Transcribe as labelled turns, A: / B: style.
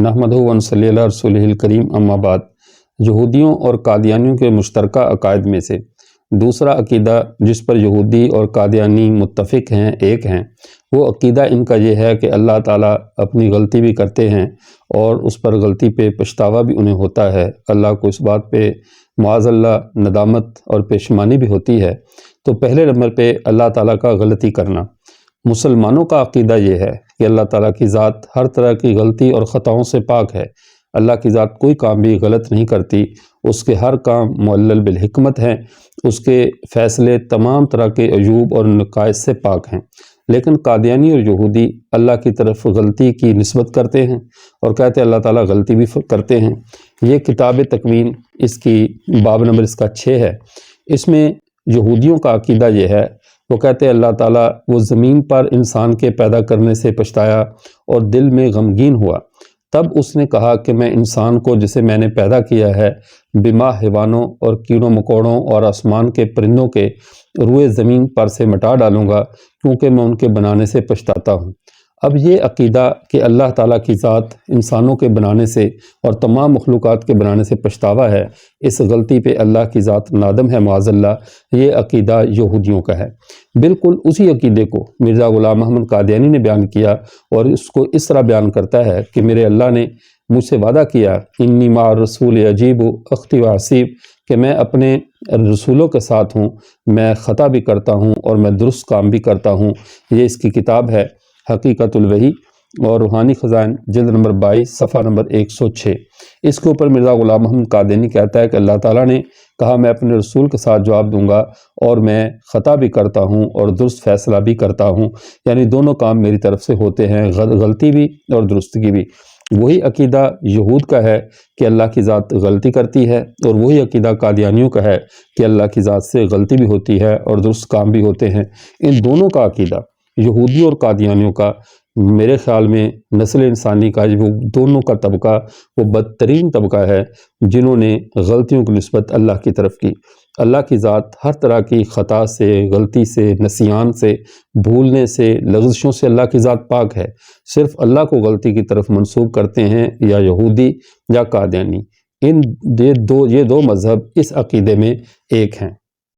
A: نحمدہ و نصلی علی رسولہ الکریم، اما بعد۔ یہودیوں اور قادیانیوں کے مشترکہ عقائد میں سے دوسرا عقیدہ جس پر یہودی اور قادیانی متفق ہیں، ایک ہیں، وہ عقیدہ ان کا یہ ہے کہ اللہ تعالیٰ اپنی غلطی بھی کرتے ہیں اور اس پر غلطی پہ پچھتاوا بھی انہیں ہوتا ہے۔ اللہ کو اس بات پہ معاذ اللہ ندامت اور پشیمانی بھی ہوتی ہے۔ تو پہلے نمبر پہ اللہ تعالیٰ کا غلطی کرنا۔ مسلمانوں کا عقیدہ یہ ہے کہ اللہ تعالیٰ کی ذات ہر طرح کی غلطی اور خطاؤں سے پاک ہے۔ اللہ کی ذات کوئی کام بھی غلط نہیں کرتی، اس کے ہر کام معلل بالحکمت ہیں، اس کے فیصلے تمام طرح کے عیوب اور نقائص سے پاک ہیں۔ لیکن قادیانی اور یہودی اللہ کی طرف غلطی کی نسبت کرتے ہیں اور کہتے ہیں اللہ تعالیٰ غلطی بھی کرتے ہیں۔ یہ کتاب تکوین، اس کی باب نمبر اس کا 6 ہے۔ اس میں یہودیوں کا عقیدہ یہ ہے، وہ کہتے ہیں اللہ تعالیٰ وہ زمین پر انسان کے پیدا کرنے سے پچھتایا اور دل میں غمگین ہوا، تب اس نے کہا کہ میں انسان کو جسے میں نے پیدا کیا ہے بما حیوانوں اور کیڑوں مکوڑوں اور آسمان کے پرندوں کے روئے زمین پر سے مٹا ڈالوں گا، کیونکہ میں ان کے بنانے سے پچھتاتا ہوں۔ اب یہ عقیدہ کہ اللہ تعالیٰ کی ذات انسانوں کے بنانے سے اور تمام مخلوقات کے بنانے سے پچھتاوا ہے، اس غلطی پہ اللہ کی ذات نادم ہے معاذ اللہ، یہ عقیدہ یہودیوں کا ہے۔ بالکل اسی عقیدے کو مرزا غلام محمد قادیانی نے بیان کیا اور اس کو اس طرح بیان کرتا ہے کہ میرے اللہ نے مجھ سے وعدہ کیا، انی مع الرسول عجیب اختی و حسیب، کہ میں اپنے رسولوں کے ساتھ ہوں، میں خطا بھی کرتا ہوں اور میں درست کام بھی کرتا ہوں۔ یہ اس کی کتاب ہے حقیقت الوحی اور روحانی خزائن، جلد نمبر 22 صفحہ نمبر 106۔ اس کے اوپر مرزا غلام محمد قادیانی کہتا ہے کہ اللہ تعالیٰ نے کہا میں اپنے رسول کے ساتھ جواب دوں گا اور میں خطا بھی کرتا ہوں اور درست فیصلہ بھی کرتا ہوں، یعنی دونوں کام میری طرف سے ہوتے ہیں، غلطی بھی اور درستگی بھی۔ وہی عقیدہ یہود کا ہے کہ اللہ کی ذات غلطی کرتی ہے، اور وہی عقیدہ قادیانیوں کا ہے کہ اللہ کی ذات سے غلطی بھی ہوتی ہے اور درست کام بھی ہوتے ہیں۔ ان دونوں کا عقیدہ، یہودی اور قادیانیوں کا، میرے خیال میں نسل انسانی کا وہ دونوں کا طبقہ وہ بدترین طبقہ ہے جنہوں نے غلطیوں کی نسبت اللہ کی طرف کی۔ اللہ کی ذات ہر طرح کی خطا سے، غلطی سے، نسیان سے، بھولنے سے، لغزشوں سے اللہ کی ذات پاک ہے۔ صرف اللہ کو غلطی کی طرف منسوب کرتے ہیں یا یہودی یا قادیانی۔ یہ دو مذہب اس عقیدے میں ایک ہیں۔